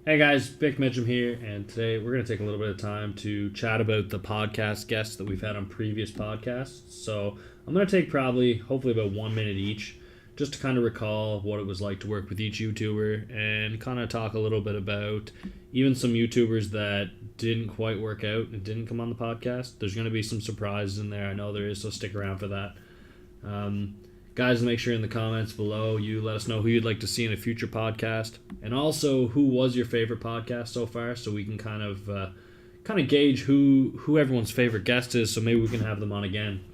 Hey guys, Bic Mitchum here, and today we're going to take a little bit of time to chat about the podcast guests that we've had on previous podcasts. So I'm going to take hopefully about 1 minute each, just to kind of recall what it was like to work with each YouTuber and kind of talk a little bit about even some YouTubers that didn't quite work out and didn't come on the podcast. There's going to be some surprises in there, I know there is, so stick around for that. Guys, make sure in the comments below you let us know who you'd like to see in a future podcast, and also who was your favorite podcast so far, so we can kind of gauge who everyone's favorite guest is, so maybe we can have them on again.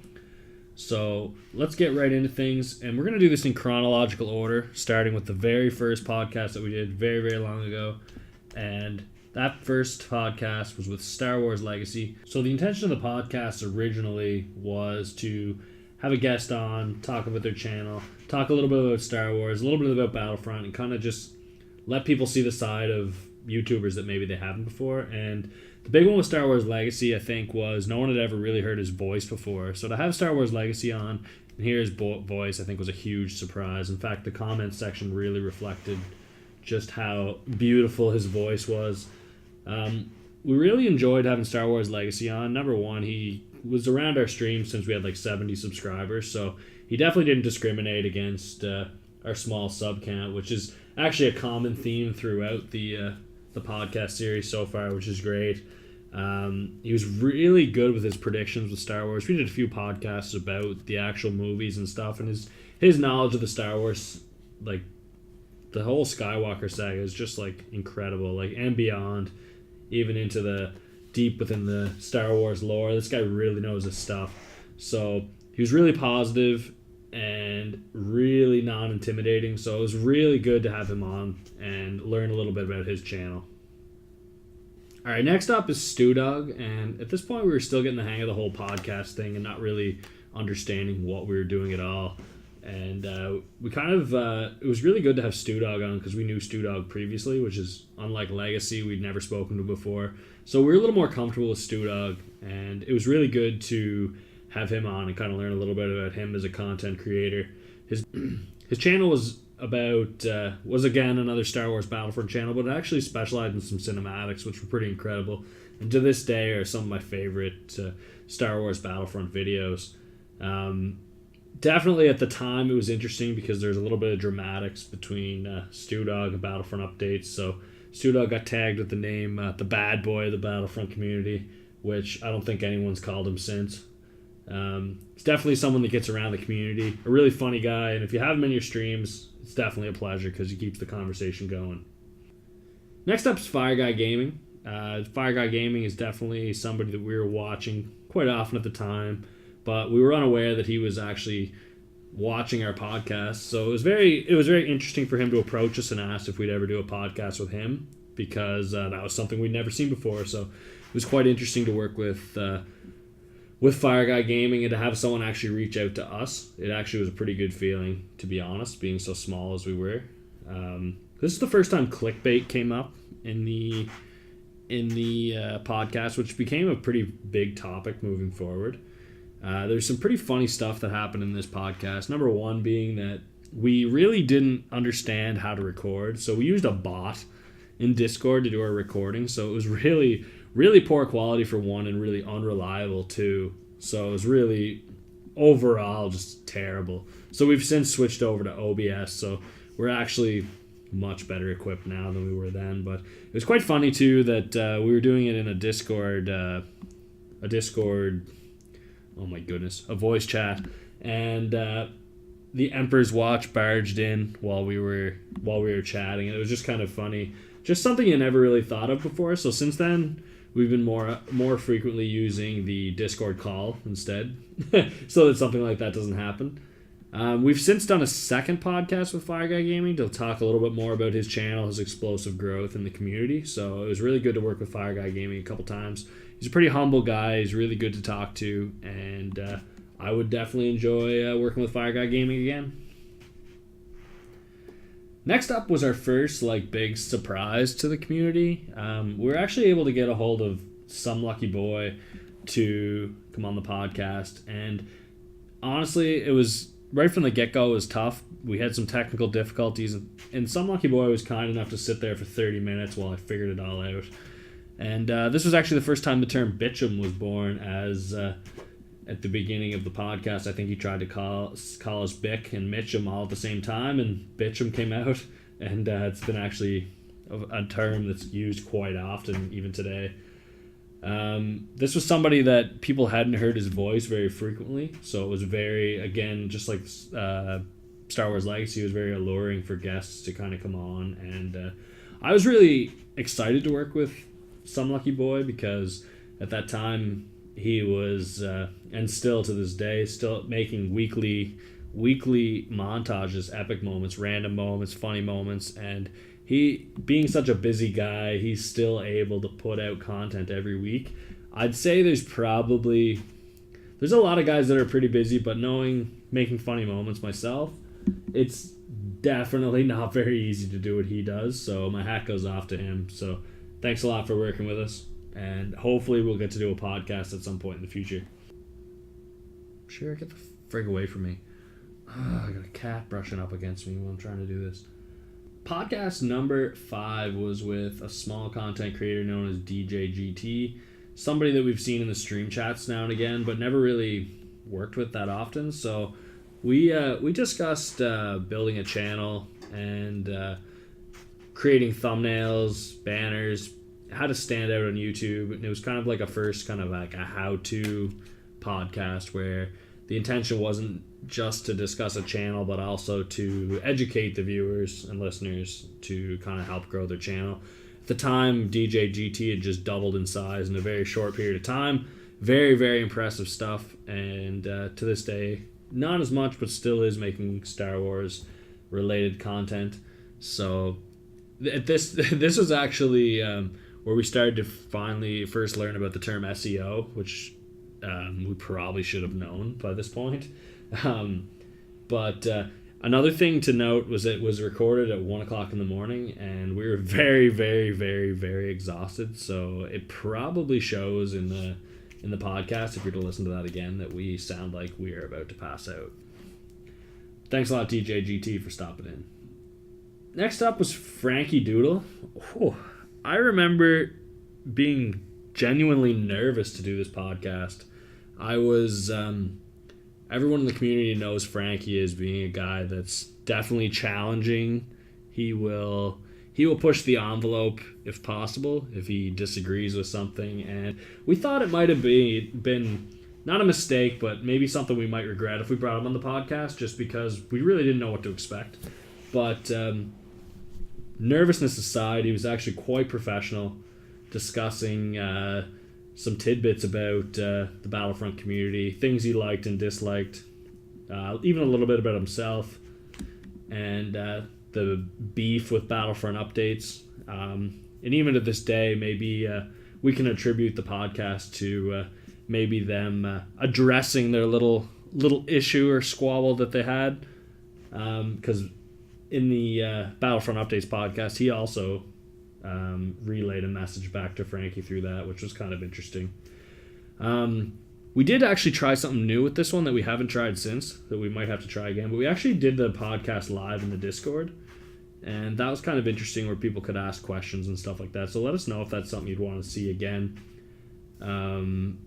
So let's get right into things, and we're going to do this in chronological order, starting with the very first podcast that we did very, very long ago, and that first podcast was with Star Wars Legacy. So the intention of the podcast originally was to have a guest on, talk about their channel, talk a little bit about Star Wars, a little bit about Battlefront, and kind of just let people see the side of YouTubers that maybe they haven't before. And the big one with Star Wars Legacy, I think, was no one had ever really heard his voice before. So to have Star Wars Legacy on and hear his voice, I think, was a huge surprise. In fact, the comments section really reflected just how beautiful his voice was. We really enjoyed having Star Wars Legacy on. Number one, he was around our stream since we had like 70 subscribers, so he definitely didn't discriminate against our small sub count, which is actually a common theme throughout the podcast series so far, which is great. He was really good with his predictions with Star Wars. We did a few podcasts about the actual movies and stuff, and his knowledge of the Star Wars, like the whole Skywalker saga, is just like incredible, like, and beyond, even into the deep within the Star Wars lore. This guy really knows his stuff. So he was really positive and really non-intimidating. So it was really good to have him on and learn a little bit about his channel. All right, next up is Stew Dog. And at this point, we were still getting the hang of the whole podcast thing and not really understanding what we were doing at all. And we kind of, it was really good to have Stew Dog on because we knew Stew Dog previously, which is unlike Legacy. We'd never spoken to him before. So we were a little more comfortable with Stew Dog, and it was really good to have him on and kind of learn a little bit about him as a content creator. His channel was again another Star Wars Battlefront channel, but it actually specialized in some cinematics, which were pretty incredible. And to this day are some of my favorite Star Wars Battlefront videos. Definitely at the time it was interesting because there's a little bit of dramatics between Stew Dog and Battlefront Updates. So Stew Dog got tagged with the name the bad boy of the Battlefront community, which I don't think anyone's called him since. It's definitely someone that gets around the community. A really funny guy, and if you have him in your streams, it's definitely a pleasure because he keeps the conversation going. Next up is FireGuyGaming. FireGuyGaming is definitely somebody that we were watching quite often at the time, but we were unaware that he was actually watching our podcast. So it was very interesting for him to approach us and ask if we'd ever do a podcast with him, because that was something we'd never seen before. So it was quite interesting to work with FireGuyGaming and to have someone actually reach out to us. It actually was a pretty good feeling, to be honest, being so small as we were. This is the first time clickbait came up in the podcast, which became a pretty big topic moving forward. There's some pretty funny stuff that happened in this podcast. Number one being that we really didn't understand how to record, so we used a bot in Discord to do our recording. So it was really, really poor quality for one, and really unreliable too. So it was really overall just terrible. So we've since switched over to OBS, so we're actually much better equipped now than we were then. But it was quite funny too that we were doing it in a Discord. Oh my goodness, a voice chat, and the Emperor's Watch barged in while we were chatting, and it was just kind of funny, just something you never really thought of before. So since then, we've been more frequently using the Discord call instead, so that something like that doesn't happen. We've since done a second podcast with FireGuyGaming to talk a little bit more about his channel, his explosive growth in the community. So it was really good to work with FireGuyGaming a couple times. He's a pretty humble guy. He's really good to talk to, and I would definitely enjoy working with FireGuyGaming again. Next up was our first big surprise to the community. We were actually able to get a hold of SomeLuckyBoy to come on the podcast, and honestly, it was right from the get-go. It was tough we had some technical difficulties, and SomeLuckyBoy was kind enough to sit there for 30 minutes while I figured it all out. And this was actually the first time the term Bitchum was born, as at the beginning of the podcast, I think he tried to call us Bic and Mitchum all at the same time, and Bitchum came out, and it's been actually a term that's used quite often, even today. This was somebody that people hadn't heard his voice very frequently, so it was very, again, just like Star Wars Legacy, was very alluring for guests to kind of come on, and I was really excited to work with SomeLuckyBoy because at that time he was, and still to this day, still making weekly montages, epic moments, random moments, funny moments, and he, being such a busy guy, he's still able to put out content every week. I'd say there's a lot of guys that are pretty busy, but making funny moments myself, it's definitely not very easy to do what he does, so my hat goes off to him. So thanks a lot for working with us, and hopefully we'll get to do a podcast at some point in the future. Sure, get the frig away from me. I got a cat brushing up against me while I'm trying to do this. Podcast number 5 was with a small content creator known as DJGT, somebody that we've seen in the stream chats now and again, but never really worked with that often. So we discussed building a channel and creating thumbnails, banners, how to stand out on YouTube, and it was kind of like a how-to podcast where the intention wasn't just to discuss a channel, but also to educate the viewers and listeners to kind of help grow their channel. At the time, DJGT had just doubled in size in a very short period of time. Very, very impressive stuff, and to this day, not as much, but still is making Star Wars related content. So this was actually where we started to finally first learn about the term SEO, which we probably should have known by this point. But another thing to note was it was recorded at 1 o'clock in the morning, and we were very, very, very, very exhausted. So it probably shows in the podcast, if you're to listen to that again, that we sound like we are about to pass out. Thanks a lot, DJGT, for stopping in. Next up was Frankie Doodle. Oh, I remember being genuinely nervous to do this podcast. I was, everyone in the community knows Frankie as being a guy that's definitely challenging. He will push the envelope if possible, if he disagrees with something, and we thought it might have been not a mistake, but maybe something we might regret if we brought him on the podcast, just because we really didn't know what to expect. But nervousness aside, he was actually quite professional, discussing some tidbits about the Battlefront community, things he liked and disliked, even a little bit about himself, and the beef with Battlefront updates. And even to this day, maybe we can attribute the podcast to maybe them addressing their little issue or squabble that they had. Because in the Battlefront Updates podcast, he also relayed a message back to Frankie through that, which was kind of interesting. We did actually try something new with this one that we haven't tried since, that we might have to try again, but we actually did the podcast live in the Discord, and that was kind of interesting, where people could ask questions and stuff like that. So let us know if that's something you'd want to see again. And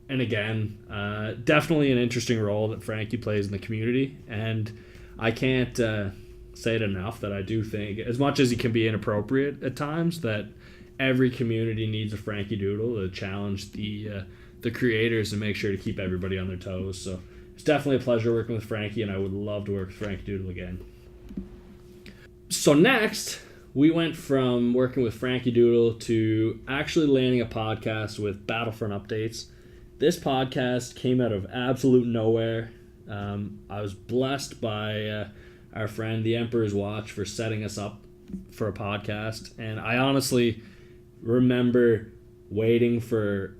again, definitely an interesting role that Frankie plays in the community, and I can't say it enough that I do think, as much as he can be inappropriate at times, that every community needs a Frankie Doodle to challenge the creators and make sure to keep everybody on their toes. So it's definitely a pleasure working with Frankie, and I would love to work with Frankie Doodle again. So next, we went from working with Frankie Doodle to actually landing a podcast with Battlefront Updates. This podcast came out of absolute nowhere. I was blessed by our friend, the Emperor's Watch, for setting us up for a podcast. And I honestly remember waiting for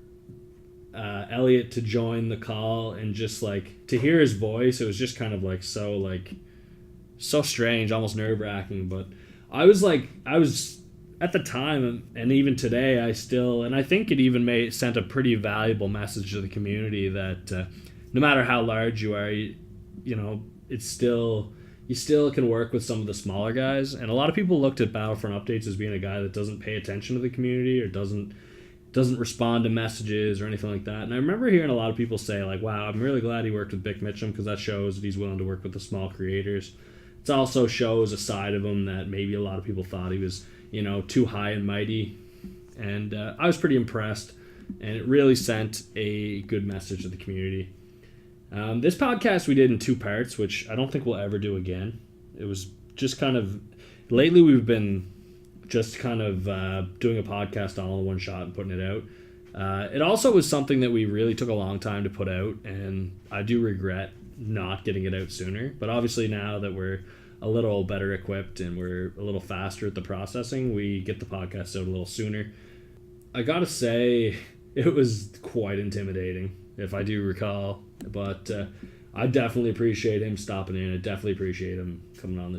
Elliot to join the call, and just like to hear his voice, it was just kind of like so strange, almost nerve-wracking. But I was at the time, and even today, and I think it even sent a pretty valuable message to the community that no matter how large you are, it's still, you still can work with some of the smaller guys. And a lot of people looked at Battlefront Updates as being a guy that doesn't pay attention to the community or doesn't respond to messages or anything like that. And I remember hearing a lot of people say, like, wow, I'm really glad he worked with Bic Mitchum, because that shows that he's willing to work with the small creators. It also shows a side of him that maybe a lot of people thought he was, too high and mighty. And I was pretty impressed, and it really sent a good message to the community. This podcast we did in 2 parts, which I don't think we'll ever do again. It was just kind of, lately we've been just kind of doing a podcast all in one shot and putting it out. It also was something that we really took a long time to put out, and I do regret not getting it out sooner. But obviously now that we're a little better equipped and we're a little faster at the processing, we get the podcast out a little sooner. I gotta say, it was quite intimidating, if I do recall. But I definitely appreciate him stopping in. I definitely appreciate him coming on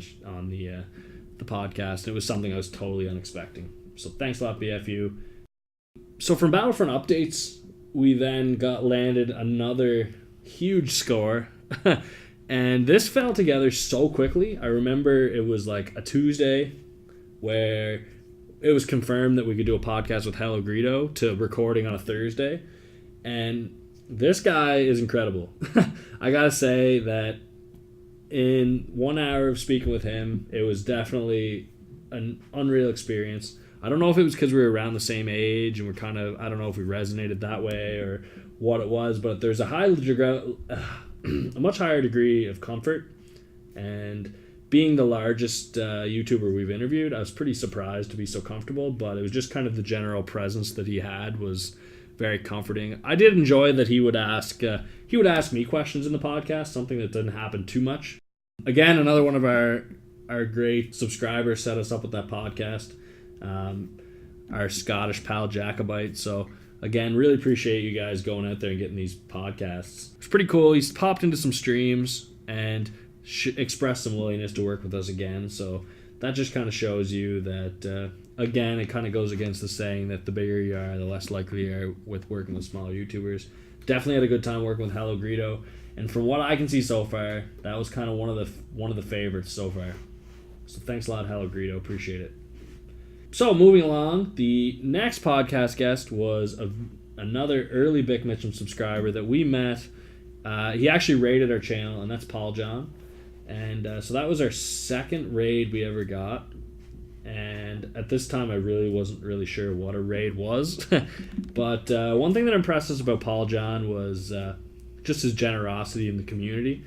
the podcast. It was something I was totally unexpecting. So thanks a lot, BFU. So from Battlefront Updates, we then landed another huge score. And this fell together so quickly. I remember it was like a Tuesday where it was confirmed that we could do a podcast with HelloGreedo to recording on a Thursday. And this guy is incredible. I gotta say that in 1 hour of speaking with him, it was definitely an unreal experience. I don't know if it was because we were around the same age and we're kind of, I don't know if we resonated that way or what it was, but there's a much higher degree of comfort. And being the largest YouTuber we've interviewed, I was pretty surprised to be so comfortable, but it was just kind of the general presence that he had was very comforting. I did enjoy that he would ask me questions in the podcast, something that didn't happen too much. Again, another one of our great subscribers set us up with that podcast, our Scottish pal Jacobite. So again, really appreciate you guys going out there and getting these podcasts. It's pretty cool. He's popped into some streams and expressed some willingness to work with us again. So that just kind of shows you that, again, it kind of goes against the saying that the bigger you are, the less likely you are with working with smaller YouTubers. Definitely had a good time working with HelloGreedo, and from what I can see so far, that was kind of one of the favorites so far. So thanks a lot, HelloGreedo. Appreciate it. So moving along, the next podcast guest was another early Bic Mitchum subscriber that we met. He actually raided our channel, and that's Pauljohn. And so that was our second raid we ever got. And at this time, I really wasn't really sure what a raid was. But one thing that impressed us about Pauljohn was just his generosity in the community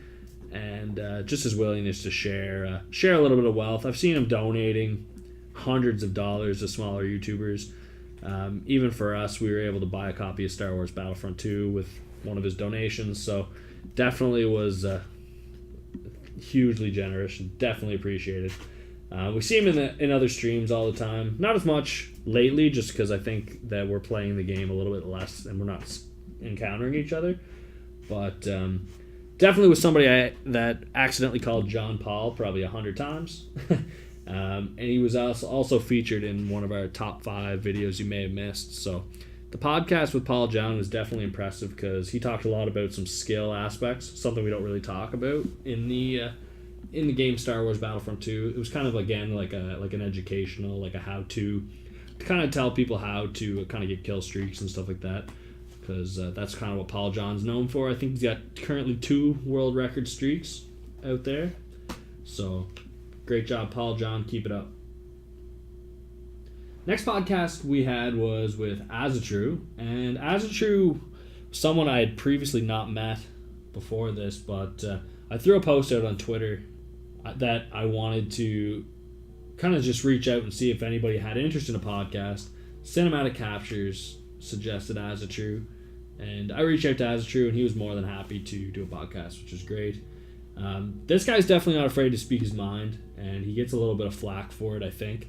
and just his willingness to share a little bit of wealth. I've seen him donating hundreds of dollars to smaller YouTubers. Even for us, we were able to buy a copy of Star Wars Battlefront 2 with one of his donations. So definitely was hugely generous and definitely appreciated. We see him in other streams all the time. Not as much lately, just because I think that we're playing the game a little bit less and we're not encountering each other. But definitely was somebody that accidentally called John Paul probably 100 times. And he was also featured in one of our top 5 videos you may have missed. So the podcast with Pauljohn was definitely impressive because he talked a lot about some skill aspects, something we don't really talk about in the game Star Wars Battlefront 2. It was kind of, again, like an educational, like a how-to kind of tell people how to kind of get kill streaks and stuff like that, because that's kind of what Pauljohn's known for. I think he's got currently 2 world record streaks out there. So great job, Pauljohn. Keep it up. Next podcast we had was with Azzatru, and Azzatru, someone I had previously not met before this, but I threw a post out on Twitter that I wanted to kind of just reach out and see if anybody had interest in a podcast. Cinematic Captures suggested Azzatru, and I reached out to Azzatru, and he was more than happy to do a podcast, which is great. This guy's definitely not afraid to speak his mind, and he gets a little bit of flack for it, I think.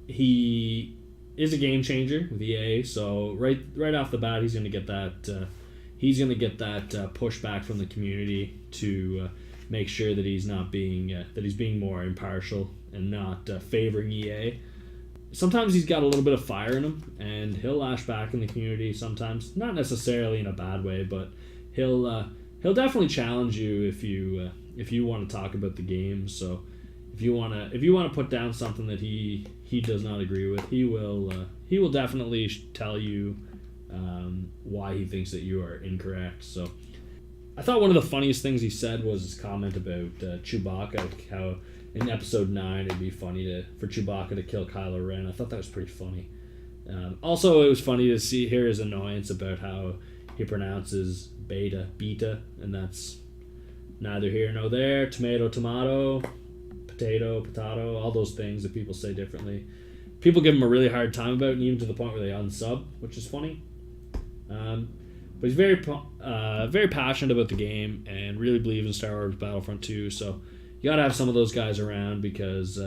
He is a game changer with EA, so right off the bat, he's going to get that pushback from the community to make sure that he's not being that he's being more impartial and not favoring EA. Sometimes he's got a little bit of fire in him, and he'll lash back in the community sometimes, not necessarily in a bad way, but he'll definitely challenge you if if you want to talk about the game. So if you want to put down something that he does not agree with, he will definitely tell you why he thinks that you are incorrect. So I thought one of the funniest things he said was his comment about Chewbacca, how in episode 9 it'd be funny for Chewbacca to kill Kylo Ren. I thought that was pretty funny. Also, it was funny to hear his annoyance about how he pronounces beta, and that's neither here nor there. Tomato, potato, all those things that people say differently. People give him a really hard time about it, and even to the point where they unsub, which is funny. But he's very passionate about the game and really believes in Star Wars Battlefront 2. So you got to have some of those guys around, because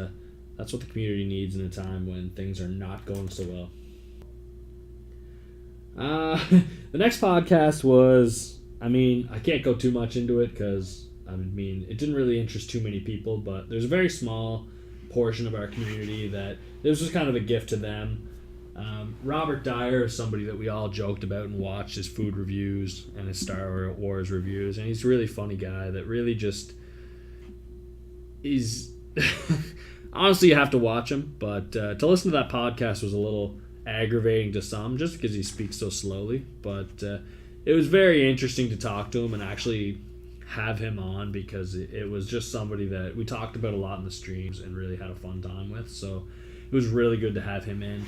that's what the community needs in a time when things are not going so well. The next podcast was, I can't go too much into it because, it didn't really interest too many people, but there's a very small portion of our community that this was kind of a gift to them. Robert Dyer is somebody that we all joked about and watched his food reviews and his Star Wars reviews, and he's a really funny guy that really just is... Honestly, you have to watch him, but to listen to that podcast was a little aggravating to some, just because he speaks so slowly. But it was very interesting to talk to him and actually have him on, because it was just somebody that we talked about a lot in the streams and really had a fun time with. So it was really good to have him in.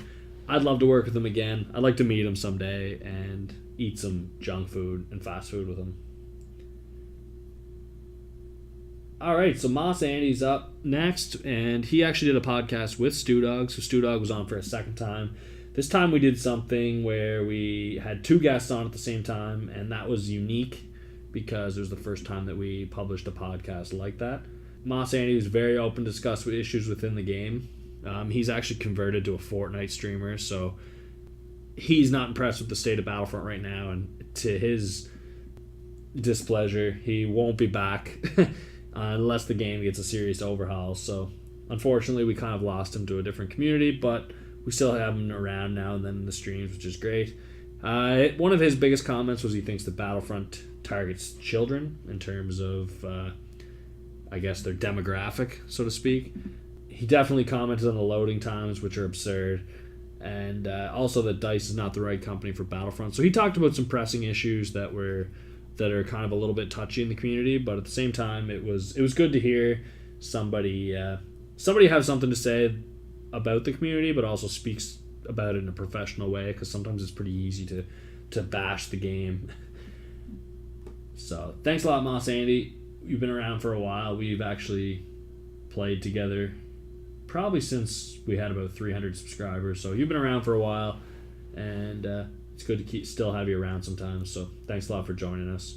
I'd love to work with him again. I'd like to meet him someday and eat some junk food and fast food with him. Alright, so Mos Andy's up next, and he actually did a podcast with Stu Dog. So Stu Dog was on for a second time. This time we did something where we had 2 guests on at the same time, and that was unique because it was the first time that we published a podcast like that. Mos Andy was very open to discuss issues within the game. He's actually converted to a Fortnite streamer, so he's not impressed with the state of Battlefront right now, and to his displeasure, he won't be back unless the game gets a serious overhaul. So unfortunately, we kind of lost him to a different community, but we still have him around now and then in the streams, which is great. One of his biggest comments was he thinks that Battlefront targets children in terms of, I guess, their demographic, so to speak. He definitely commented on the loading times, which are absurd, and also that DICE is not the right company for Battlefront. So he talked about some pressing issues that are kind of a little bit touchy in the community, but at the same time, it was good to hear somebody have something to say about the community, but also speaks about it in a professional way, because sometimes it's pretty easy to bash the game. So thanks a lot, Mos Andy. You've been around for a while. We've actually played together probably since we had about 300 subscribers, so you've been around for a while, and it's good to still have you around sometimes. So thanks a lot for joining us.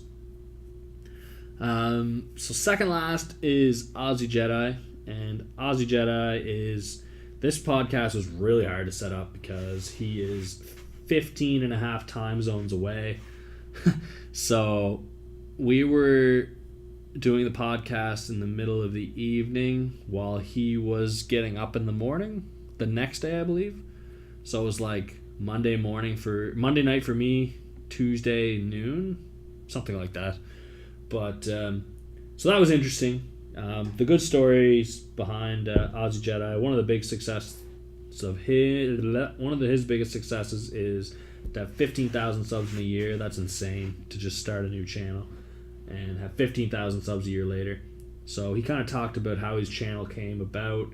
So second last is TheOzzyJedi, and TheOzzyJedi is... This podcast was really hard to set up because he is 15 and a half time zones away. So we were doing the podcast in the middle of the evening while he was getting up in the morning the next day, I believe. So it was like Monday night for me, Tuesday noon, something like that. But so that was interesting. The good stories behind TheOzzyJedi. One of his biggest successes is to have 15,000 subs in a year. That's insane to just start a new channel and have 15,000 subs a year later. So he kind of talked about how his channel came about,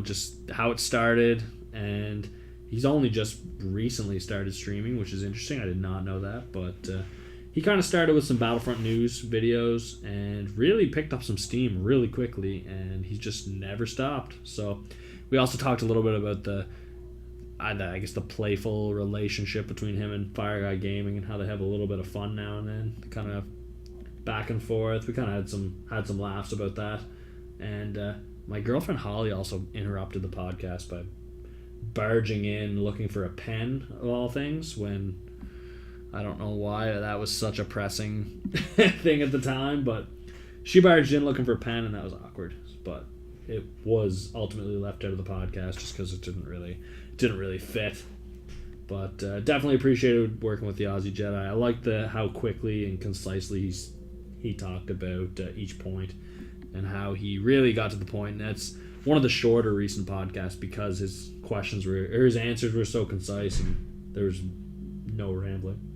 just how it started, and he's only just recently started streaming, which is interesting. I did not know that, but he kind of started with some Battlefront news videos and really picked up some steam really quickly, and he's just never stopped. So we also talked a little bit about the playful relationship between him and FireGuyGaming and how they have a little bit of fun now and then, kind of back and forth. We kind of had some laughs about that, and my girlfriend Holly also interrupted the podcast by barging in looking for a pen of all things, when I don't know why that was such a pressing thing at the time, but she barged in looking for a pen, and that was awkward. But it was ultimately left out of the podcast just because it didn't really fit. But definitely appreciated working with TheOzzyJedi. I like how quickly and concisely he talked about each point and how he really got to the point. And that's one of the shorter recent podcasts because his answers were so concise and there was no rambling.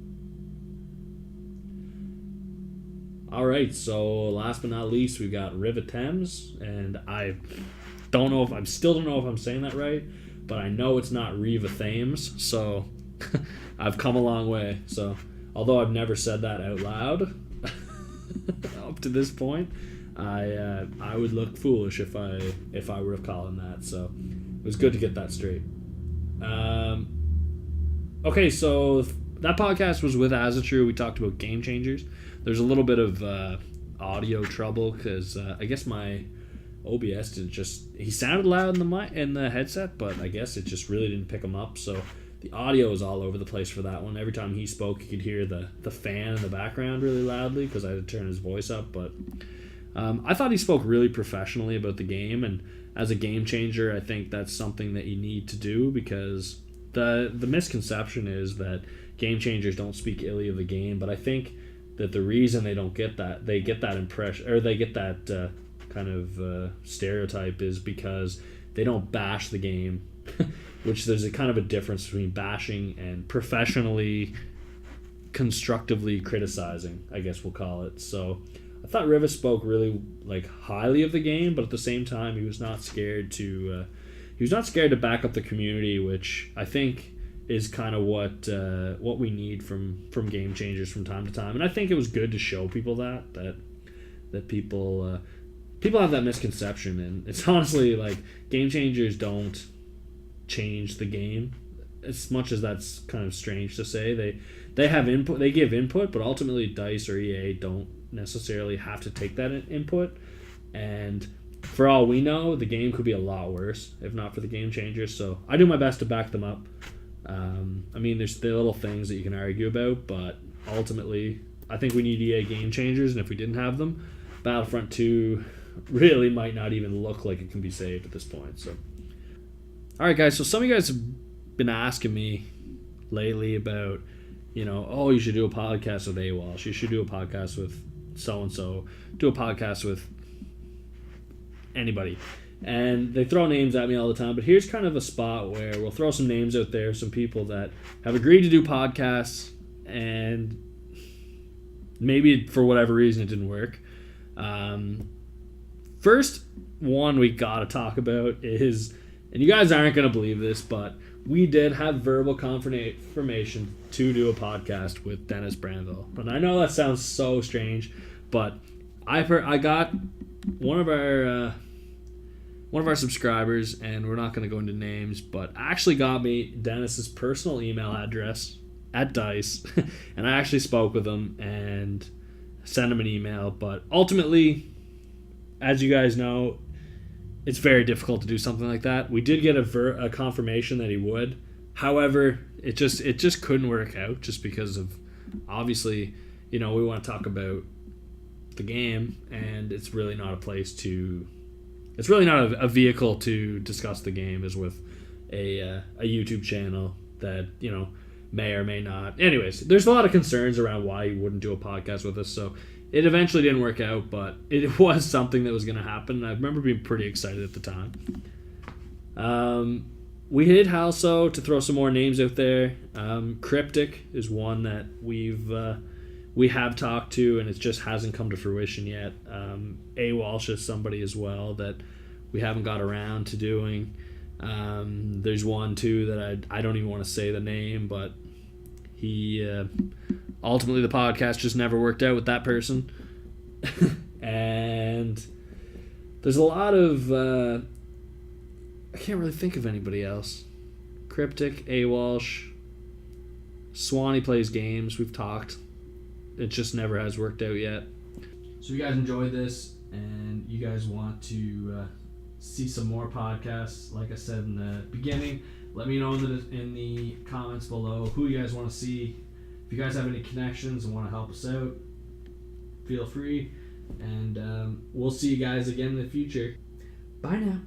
All right, so last but not least, we've got Riva Thames, and I still don't know if I'm saying that right, but I know it's not Riva Thames, so I've come a long way. So although I've never said that out loud up to this point, I would look foolish if I were to call him that. So it was good to get that straight. Okay, so that podcast was with Azzatru. We talked about game changers. There's a little bit of audio trouble because I guess my OBS he sounded loud in the headset, but I guess it just really didn't pick him up. So the audio is all over the place for that one. Every time he spoke, you could hear the fan in the background really loudly because I had to turn his voice up. But I thought he spoke really professionally about the game, and as a game changer, I think that's something that you need to do because the misconception is that game changers don't speak illy of the game, but I think that the reason they get that impression, or they get that kind of stereotype, is because they don't bash the game, which there's a kind of a difference between bashing and professionally, constructively criticizing, I guess we'll call it. So I thought Riva spoke really highly of the game, but at the same time he was not scared to back up the community, which I think is kind of what we need from game changers from time to time. And I think it was good to show people that people have that misconception, and it's honestly game changers don't change the game, as much as that's kind of strange to say. They have input, they give input, but ultimately DICE or EA don't necessarily have to take that input, and for all we know, the game could be a lot worse if not for the game changers. So I do my best to back them up. I mean, there's the little things that you can argue about, but ultimately, I think we need EA game changers, and if we didn't have them, Battlefront 2 really might not even look like it can be saved at this point. So, all right, guys. So some of you guys have been asking me lately about, you should do a podcast with AWalsh. You should do a podcast with so and so. Do a podcast with anybody. And they throw names at me all the time, but here's kind of a spot where we'll throw some names out there, some people that have agreed to do podcasts, and maybe for whatever reason it didn't work. First one we gotta talk about is, and you guys aren't gonna believe this, but we did have verbal confirmation to do a podcast with Dennis Branville. And I know that sounds so strange, but I got one of our subscribers, and we're not going to go into names, but actually got me Dennis's personal email address at DICE, and I actually spoke with him and sent him an email. But ultimately, as you guys know, it's very difficult to do something like that. We did get a confirmation that he would. However, it just couldn't work out just because of, obviously, we want to talk about the game, and it's really not a place to... It's really not a vehicle to discuss the game as with a YouTube channel that, may or may not. Anyways, there's a lot of concerns around why he wouldn't do a podcast with us, so it eventually didn't work out, but it was something that was going to happen, and I remember being pretty excited at the time. We did also, to throw some more names out there, Cryptic is one that we have talked to, and it just hasn't come to fruition yet. AWalsh is somebody as well that we haven't got around to doing. There's one too that I don't even want to say the name, but he ultimately the podcast just never worked out with that person. And there's a lot of I can't really think of anybody else. Cryptic, AWalsh, Swanee plays games. We've talked. It just never has worked out yet. So if you guys enjoyed this and you guys want to see some more podcasts, like I said in the beginning, let me know in the comments below who you guys want to see. If you guys have any connections and want to help us out, feel free. And we'll see you guys again in the future. Bye now.